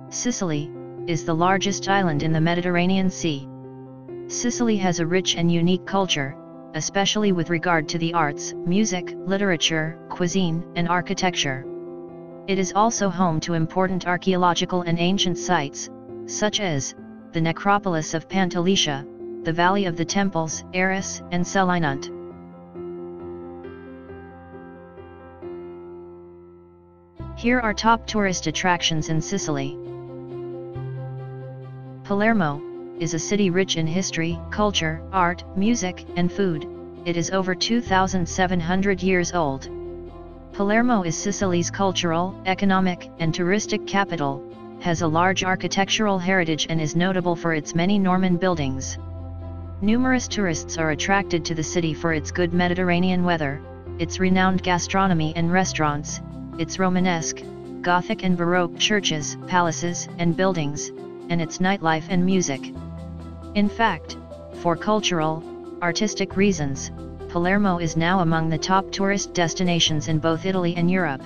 Sicily is the largest island in the Mediterranean Sea. Sicily has a rich and unique culture, especially with regard to the arts, music, literature, cuisine, and architecture. It is also home to important archaeological and ancient sites, such as the Necropolis of Pantalica, the Valley of the Temples, Erice and Selinunte. Here are top tourist attractions in Sicily. Palermo is a city rich in history, culture, art, music, and food. It is over 2,700 years old. Palermo is Sicily's cultural, economic, and touristic capital, has a large architectural heritage and is notable for its many Norman buildings. Numerous tourists are attracted to the city for its good Mediterranean weather, its renowned gastronomy and restaurants, its Romanesque, Gothic and Baroque churches, palaces, and buildings, and its nightlife and music. In fact, for cultural, artistic reasons, Palermo is now among the top tourist destinations in both Italy and Europe.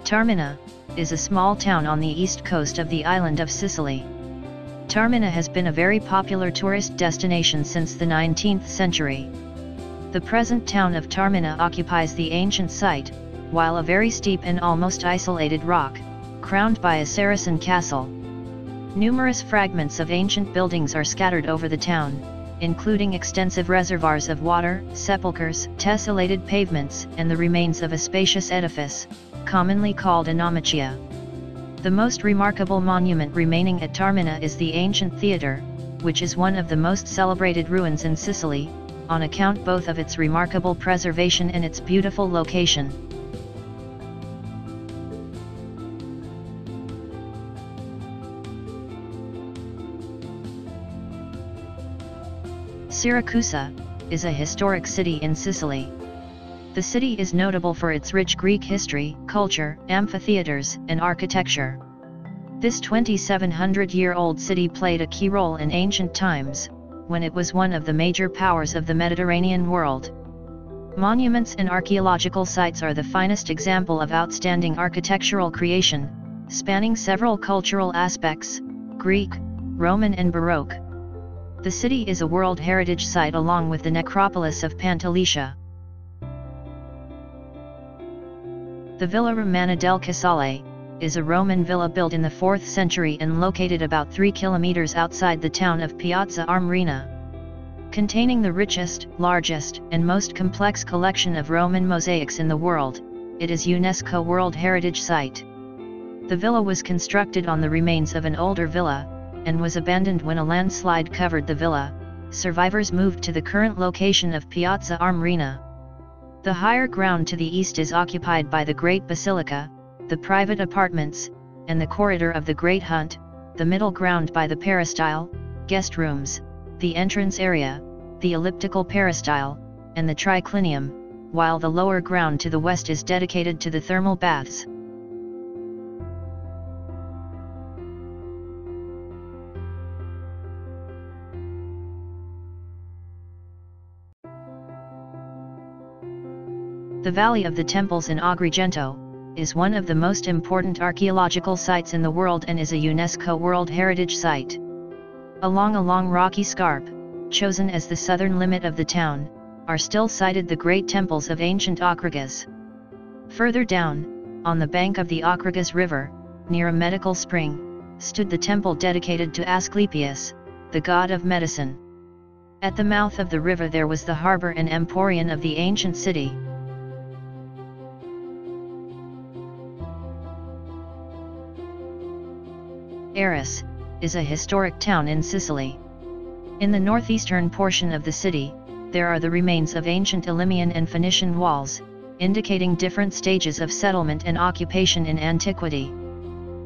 Taormina is a small town on the east coast of the island of Sicily. Taormina has been a very popular tourist destination since the 19th century. The present town of Taormina occupies the ancient site, while a very steep and almost isolated rock, crowned by a Saracen castle. Numerous fragments of ancient buildings are scattered over the town, including extensive reservoirs of water, sepulchres, tessellated pavements, and the remains of a spacious edifice, commonly called a naumachia. The most remarkable monument remaining at Taormina is the ancient theatre, which is one of the most celebrated ruins in Sicily, on account both of its remarkable preservation and its beautiful location. Syracuse is a historic city in Sicily. The city is notable for its rich Greek history, culture, amphitheaters, and architecture. This 2,700-year-old city played a key role in ancient times, when it was one of the major powers of the Mediterranean world. Monuments and archaeological sites are the finest example of outstanding architectural creation, spanning several cultural aspects, Greek, Roman and Baroque. The city is a World Heritage Site along with the Necropolis of Pantalica. The Villa Romana del Casale is a Roman villa built in the 4th century and located about 3 kilometers outside the town of Piazza Armerina. Containing the richest, largest, and most complex collection of Roman mosaics in the world, it is UNESCO World Heritage Site. The villa was constructed on the remains of an older villa, and was abandoned when a landslide covered the villa. Survivors moved to the current location of Piazza Armerina. The higher ground to the east is occupied by the Great Basilica, the private apartments, and the corridor of the Great Hunt, the middle ground by the peristyle, guest rooms, the entrance area, the elliptical peristyle, and the triclinium, while the lower ground to the west is dedicated to the thermal baths. The Valley of the Temples in Agrigento is one of the most important archaeological sites in the world and is a UNESCO World Heritage Site. Along a long rocky scarp, chosen as the southern limit of the town, are still sited the great temples of ancient Okragas. Further down, on the bank of the Okragas River, near a medical spring, stood the temple dedicated to Asclepius, the god of medicine. At the mouth of the river there was the harbor and emporium of the ancient city. Erice is a historic town in Sicily. In the northeastern portion of the city, there are the remains of ancient Elymian and Phoenician walls, indicating different stages of settlement and occupation in antiquity.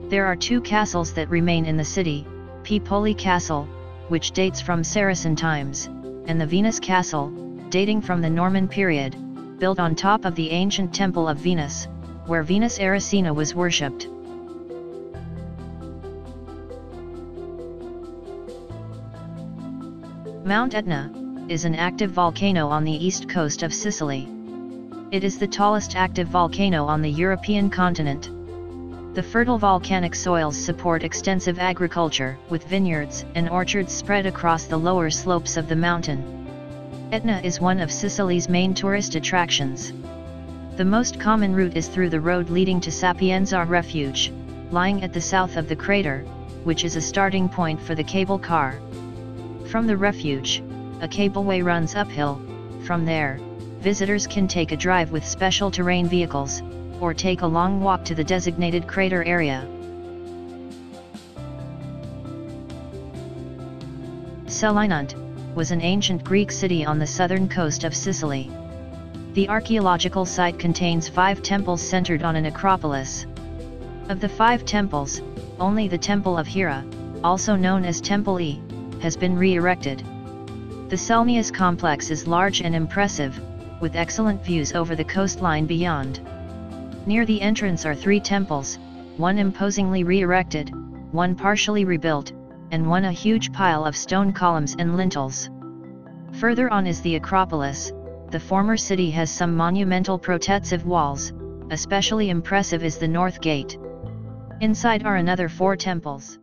There are 2 castles that remain in the city, Pepoli Castle, which dates from Saracen times, and the Venus Castle, dating from the Norman period, built on top of the ancient Temple of Venus, where Venus Erycina was worshipped. Mount Etna is an active volcano on the east coast of Sicily. It is the tallest active volcano on the European continent. The fertile volcanic soils support extensive agriculture, with vineyards and orchards spread across the lower slopes of the mountain. Etna is one of Sicily's main tourist attractions. The most common route is through the road leading to Sapienza Refuge, lying at the south of the crater, which is a starting point for the cable car. From the refuge, a cableway runs uphill. From there, visitors can take a drive with special terrain vehicles, or take a long walk to the designated crater area. Selinunte was an ancient Greek city on the southern coast of Sicily. The archaeological site contains 5 temples centered on an acropolis. Of the 5 temples, only the Temple of Hera, also known as Temple E, has been re-erected. The Selnius complex is large and impressive, with excellent views over the coastline beyond. Near the entrance are 3 temples, one imposingly re-erected, one partially rebuilt, and one a huge pile of stone columns and lintels. Further on is the Acropolis. The former city has some monumental protective walls. Especially impressive is the North Gate. Inside are another 4 temples.